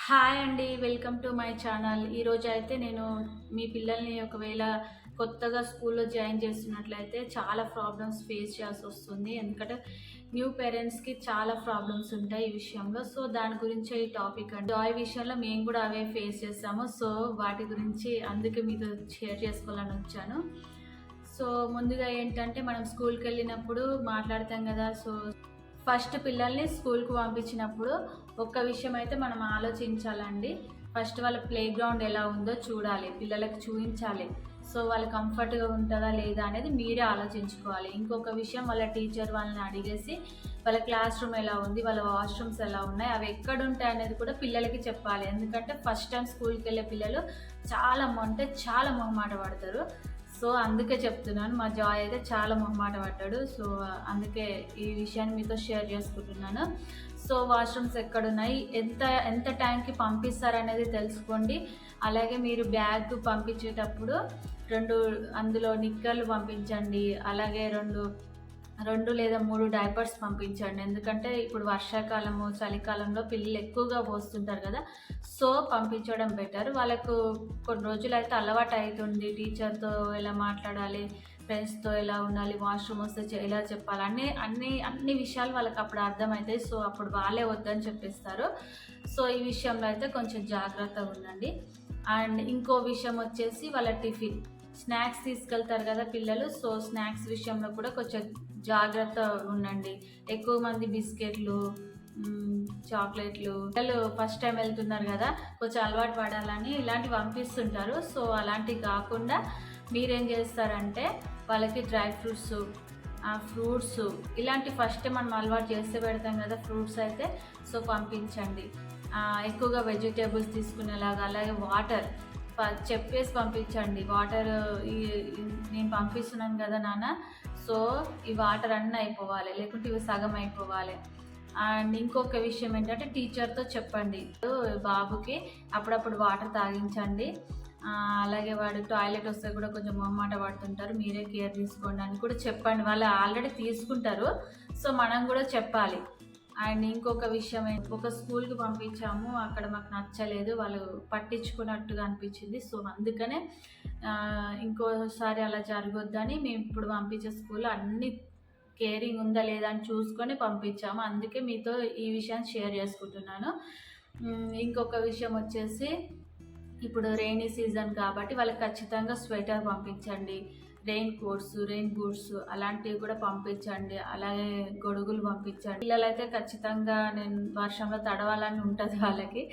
Hi అండి. Welcome to my channel. ఈరోజు అయితే నేను మీ పిల్లల్ని ఒకవేళ కొత్తగా స్కూల్లో జాయిన్ చేస్తున్నట్లయితే చాలా ప్రాబ్లమ్స్ ఫేస్ చేయాల్సి వస్తుంది. ఎందుకంటే న్యూ పేరెంట్స్‌కి చాలా ప్రాబ్లమ్స్ ఉంటాయి ఈ విషయంలో. సో, దాని గురించే ఈ టాపిక్ అండి. జాయ్ విషయంలో మేము కూడా అవే ఫేస్ చేసాము. సో, వాటి గురించి అందుకే మీతో షేర్ చేసుకోవాలని వచ్చాను. సో, ముందుగా ఏంటంటే మనం స్కూల్‌కెళ్ళినప్పుడు మాట్లాడతాం కదా! సో, ఫస్ట్ పిల్లల్ని స్కూల్‌కి పంపించినప్పుడు ఒక్క విషయం అయితే మనం ఆలోచించాలండి. ఫస్ట్ వాళ్ళ ప్లే గ్రౌండ్ ఎలా ఉందో చూడాలి. పిల్లలకి చూయించాలి. సో, వాళ్ళు కంఫర్ట్‌గా ఉంటదా లేదా అనేది మీరే ఆలోచించుకోవాలి. ఇంకొక విషయం వాళ్ళ టీచర్ వాళ్ళని అడిగేసి వాళ్ళ క్లాస్ రూమ్ ఎలా ఉంది, వాళ్ళ వాష్‌రూమ్స్ ఎలా ఉన్నాయి, అవి ఎక్కడుంటాయి అనేది కూడా పిల్లలకి చెప్పాలి. ఎందుకంటే ఫస్ట్ టైమ్ స్కూల్‌కెళ్ళే పిల్లలు చాలా మొహమాట పడతారు. సో, అందుకే చెప్తున్నాను. మా జాయ్ అయితే చాలా మొహమాట పడ్డాడు. సో, అందుకే ఈ విషయాన్ని మీతో షేర్ చేసుకుంటున్నాను. సో, వాష్‌రూమ్స్ ఎక్కడున్నాయి, ఎంత ఎంత టైంకి పంపిస్తారనేది తెలుసుకోండి. అలాగే మీరు బ్యాగ్ పంపించేటప్పుడు 2 అందులో నిక్కర్లు పంపించండి. అలాగే 2 లేదా 3 డైపర్స్ పంపించండి. ఎందుకంటే ఇప్పుడు వర్షాకాలము, చలికాలంలో పిల్లలు ఎక్కువగా పోస్తుంటారు కదా! సో, పంపించడం బెటర్. వాళ్ళకు కొన్ని రోజులైతే అలవాటు అయితుంది. టీచర్‌తో ఎలా మాట్లాడాలి, ఫ్రెండ్స్‌తో ఎలా ఉండాలి, వాష్‌రూమ్ వస్తే ఎలా చెప్పాలి అన్ని విషయాలు వాళ్ళకి అప్పుడు అర్థమవుతాయి. సో, అప్పుడు వాళ్ళే వద్దని చెప్పేస్తారు. సో, ఈ విషయంలో అయితే కొంచెం జాగ్రత్తగా ఉండండి. అండ్ ఇంకో విషయం వచ్చేసి వాళ్ళ టిఫిన్. స్నాక్స్ తీసుకెళ్తారు కదా పిల్లలు. సో, స్నాక్స్ విషయంలో కూడా కొంచెం జాగ్రత్తగా ఉండండి. ఎక్కువ మంది బిస్కెట్లు, చాక్లెట్లు పిల్లలు ఫస్ట్ టైం వెళ్తున్నారు కదా! కొంచెం అలవాటు పడాలని ఇలాంటివి పంపిస్తుంటారు. సో, అలాంటివి కాకుండా మీరేం చేస్తారంటే వాళ్ళకి డ్రై ఫ్రూట్స్, ఫ్రూట్స్ ఇలాంటి ఫస్టే మనం అలవాటు చేస్తే పెడతాం కదా ఫ్రూట్స్ అయితే. సో, పంపించండి. ఎక్కువగా వెజిటేబుల్స్ తీసుకునేలాగా, అలాగే వాటర్ చెప్పేసి పంపించండి. వాటర్ ఈ నేను పంపిస్తున్నాను కదా నాన్న, సో ఈ వాటర్ అన్నీ అయిపోవాలి, లేకుంటే ఇవి సగం అయిపోవాలి. అండ్ ఇంకొక విషయం ఏంటంటే టీచర్తో చెప్పండి. బాబుకి అప్పుడప్పుడు వాటర్ తాగించండి. అలాగే వాడు టాయిలెట్ వస్తే కూడా కొంచెం మొహమాట పడుతుంటారు. మీరే కేర్ తీసుకోండి అని కూడా చెప్పండి. వాళ్ళు ఆల్రెడీ తీసుకుంటారు. సో, మనం కూడా చెప్పాలి. అండ్ ఇంకొక విషయం ఒక స్కూల్‌కి పంపించాము. అక్కడ మాకు నచ్చలేదు. వాళ్ళు పట్టించుకున్నట్టుగా అనిపించింది. సో, అందుకనే ఇంకోసారి అలా జరగొద్దని మేము ఇప్పుడు పంపించే స్కూల్‌లో అన్ని కేరింగ్ ఉందా లేదా అని చూసుకొని పంపించాము. అందుకే మీతో ఈ విషయాన్ని షేర్ చేసుకుంటున్నాను. ఇంకొక విషయం వచ్చేసి ఇప్పుడు రెయినీ సీజన్ కాబట్టి వాళ్ళకి ఖచ్చితంగా స్వెటర్ పంపించండి. రెయిన్ కోట్స్, రెయిన్ బూట్స్ అలాంటివి కూడా పంపించండి. అలాగే గొడుగులు పంపించండి. పిల్లలైతే ఖచ్చితంగా నేను వర్షంలో తడవాలని ఉంటుంది వాళ్ళకి.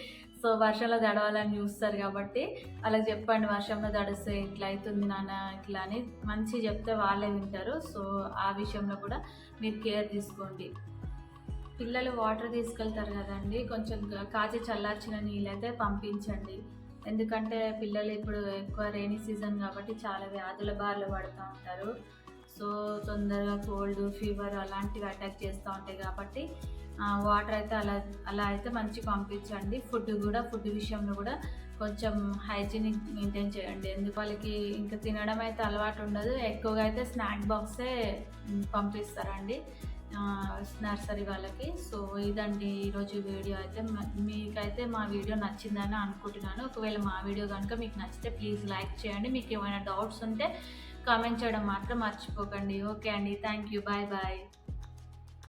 సో, వర్షంలో తడవాలని చూస్తారు కాబట్టి వాళ్ళకి చెప్పండి, వర్షంలో తడిస్తే ఇట్లా అవుతుంది నాన్న ఇట్లా అని మంచిగా చెప్తే వాళ్ళే వింటారు. సో, ఆ విషయంలో కూడా మీరు కేర్ తీసుకోండి. పిల్లలు వాటర్ తీసుకెళ్తారు కదండి, కొంచెం కాచి చల్లార్చిన నీళ్ళైతే పంపించండి. ఎందుకంటే పిల్లలు ఇప్పుడు ఎక్కువ రెయినీ సీజన్ కాబట్టి చాలా వ్యాధుల బారిన పడుతూ ఉంటారు. సో, తొందరగా కోల్డ్, ఫీవర్ అలాంటివి అటాక్ చేస్తూ ఉంటాయి కాబట్టి వాటర్ అయితే అలా అయితే మంచిగా పంపించండి. ఫుడ్ విషయంలో కూడా కొంచెం హైజీనిక్ మెయింటైన్ చేయండి. ఎందుకు వాళ్ళకి ఇంకా తినడం అయితే అలవాటు ఉండదు. ఎక్కువగా అయితే స్నాక్ బాక్సే పంపిస్తారండి నర్సరీ వాళ్ళకి. సో, ఇదండి ఈరోజు వీడియో అయితే. మీకైతే మా వీడియో నచ్చిందని అనుకుంటున్నాను. ఒకవేళ మా వీడియో కనుక మీకు నచ్చితే ప్లీజ్ లైక్ చేయండి. మీకు ఏమైనా డౌట్స్ ఉంటే కామెంట్ చేయడం మాత్రం మర్చిపోకండి. ఓకే అండి, థ్యాంక్ యూ. Bye bye.